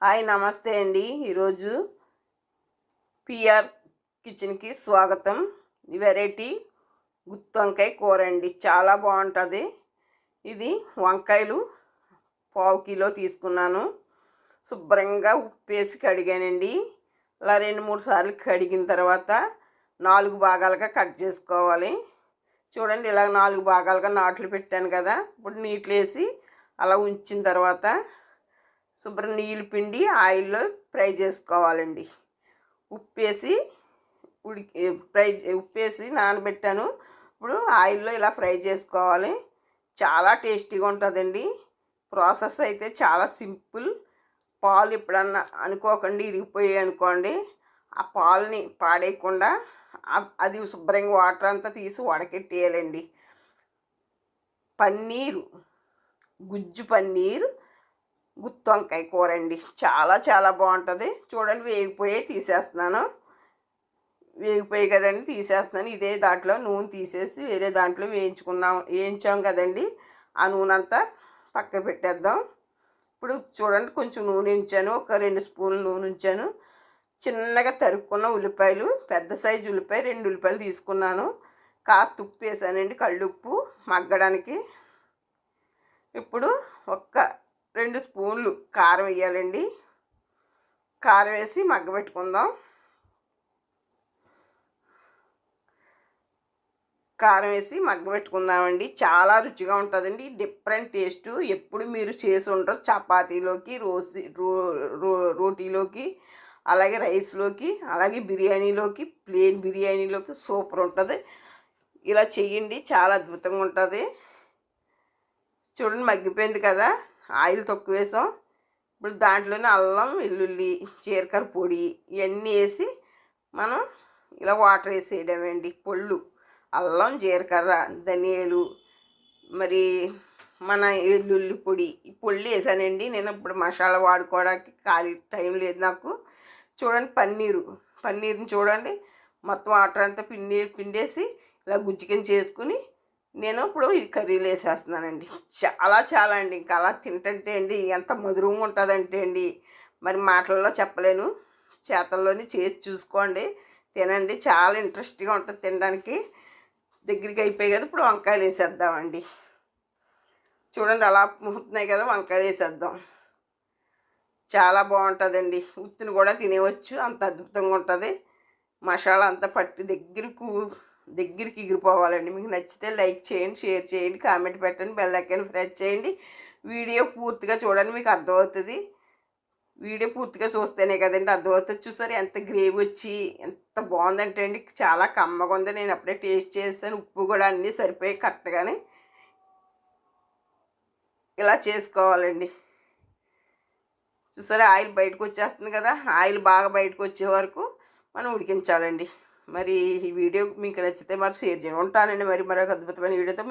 Hi నమస్తే అండి. ఈరోజు పిఆర్ కిచెన్కి స్వాగతం. ఈ వెరైటీ గుత్తి వంకాయ కూర అండి, చాలా బాగుంటుంది. ఇది వంకాయలు పావు కిలో తీసుకున్నాను. శుభ్రంగా ఉప్పేసి కడిగానండి. ఇలా 2-3 సార్లు కడిగిన తర్వాత 4 భాగాలుగా కట్ చేసుకోవాలి. చూడండి, ఇలా 4 భాగాలుగా నాట్లు పెట్టాను కదా. ఇప్పుడు నీట్లు వేసి అలా ఉంచిన తర్వాత శుభ్రం నీళ్ళు పిండి ఆయిల్లో ఫ్రై చేసుకోవాలండి. ఉప్పేసి ఉప్పేసి నానబెట్టాను. ఇప్పుడు ఆయిల్లో ఇలా ఫ్రై చేసుకోవాలి. చాలా టేస్టీగా ఉంటుందండి. ప్రాసెస్ అయితే చాలా సింపుల్. పాలు ఎప్పుడన్నా అనుకోకండి ఇరిగిపోయాయి అనుకోండి, ఆ పాలని పాడేయకుండా అది శుభ్రంగా వాటర్ అంతా తీసి వడకెట్టేయాలండి. పన్నీరు, గుజ్జు పన్నీరు గుత్తి వంకాయ కూర అండి, చాలా చాలా బాగుంటుంది. చూడండి, తీసేస్తున్నాను. వేగిపోయి కదండి, తీసేస్తున్నాను. ఇదే దాంట్లో నూనె తీసేసి వేరే దాంట్లో వేయించాం కదండి, ఆ నూనె అంతా పక్క పెట్టేద్దాం. ఇప్పుడు చూడండి, కొంచెం నూనె ఉంచాను, ఒక 2 స్పూన్లు నూనె ఉంచాను. చిన్నగా తరుక్కున్న ఉల్లిపాయలు, పెద్ద సైజు ఉల్లిపాయ 2 ఉల్లిపాయలు తీసుకున్నాను. కాస్త ఉప్పు వేసానండి, కళ్ళుప్పు మగ్గడానికి. ఇప్పుడు 2 స్పూన్లు కారం వేయాలండి. కారం వేసి మగ్గబెట్టుకుందాం. కారం వేసి మగ్గబెట్టుకుందామండి. చాలా రుచిగా ఉంటుందండి. Different taste. ఎప్పుడు మీరు చేసి ఉంటారు. చపాతీలోకి, రోటీలోకి, అలాగే రైస్లోకి, అలాగే బిర్యానీలోకి, ప్లేన్ బిర్యానీలోకి సూపర్ ఉంటుంది. ఇలా చెయ్యండి, చాలా అద్భుతంగా ఉంటుంది. చూడండి, మగ్గిపోయింది కదా. ఆయిల్ తక్కువ వేసాం. ఇప్పుడు దాంట్లోనే అల్లం, వెల్లుల్లి, జీలకర్ర పొడి ఇవన్నీ వేసి మనం ఇలా వాటర్ వేసేయడమేండి. పొళ్ళు, అల్లం, జీలకర్ర, ధనియాలు, మరి మన వెల్లుల్లి పొడి, ఈ పొళ్ళు వేసానండి. నేను ఇప్పుడు మసాలా వాడుకోవడానికి ఖాళీ టైం లేదు నాకు. చూడండి, పన్నీరుని చూడండి, మొత్తం వాటర్ అంతా పిండేసి ఇలా గుజ్జికని చేసుకుని నేను ఇప్పుడు ఈ కర్రీలో వేసేస్తున్నానండి. చాలా చాలా అండి, ఇంకా అలా తింటుంటే అండి ఎంత మధురంగా ఉంటుందంటే అండి, మరి మాటల్లో చెప్పలేను. చేతల్లోనే చేసి చూసుకోండి, తినండి. చాలా ఇంట్రెస్ట్గా ఉంటుంది తినడానికి. దగ్గరికి అయిపోయాయి కదా, ఇప్పుడు వంకాయలు వేసేద్దామండి. చూడండి, అలా ముహుతున్నాయి కదా, వంకాయలు వేసేద్దాం. చాలా బాగుంటుందండి. ఉత్తిని కూడా తినేవచ్చు, అంత అద్భుతంగా ఉంటుంది. మసాలా అంతా పట్టి దగ్గరికి ఎగిరిపోవాలండి. మీకు నచ్చితే లైక్ చేయండి, షేర్ చేయండి, కామెంట్ పెట్టండి, బెల్ ఐకాన్ ప్రెస్ చేయండి. వీడియో పూర్తిగా చూడండి, మీకు అర్థమవుతుంది. వీడియో పూర్తిగా చూస్తేనే కదండి అర్థమవుతుంది. చూసారు ఎంత గ్రేవీ వచ్చి ఎంత బాగుందంటే అండి, చాలా కమ్మగా ఉంది. నేను అప్పుడే టేస్ట్ చేశాను, ఉప్పు కూడా అన్నీ సరిపోయి కరెక్ట్గానే. ఇలా చేసుకోవాలండి. చూసారా, ఆయిల్ బయటకు వచ్చేస్తుంది కదా. ఆయిల్ బాగా బయటకు వచ్చే వరకు మనం ఉడికించాలండి. మరి ఈ వీడియో మీకు నచ్చితే మరి షేర్ చేయండి. ఉంటానండి మరి మరొక అద్భుతమైన వీడియోతో.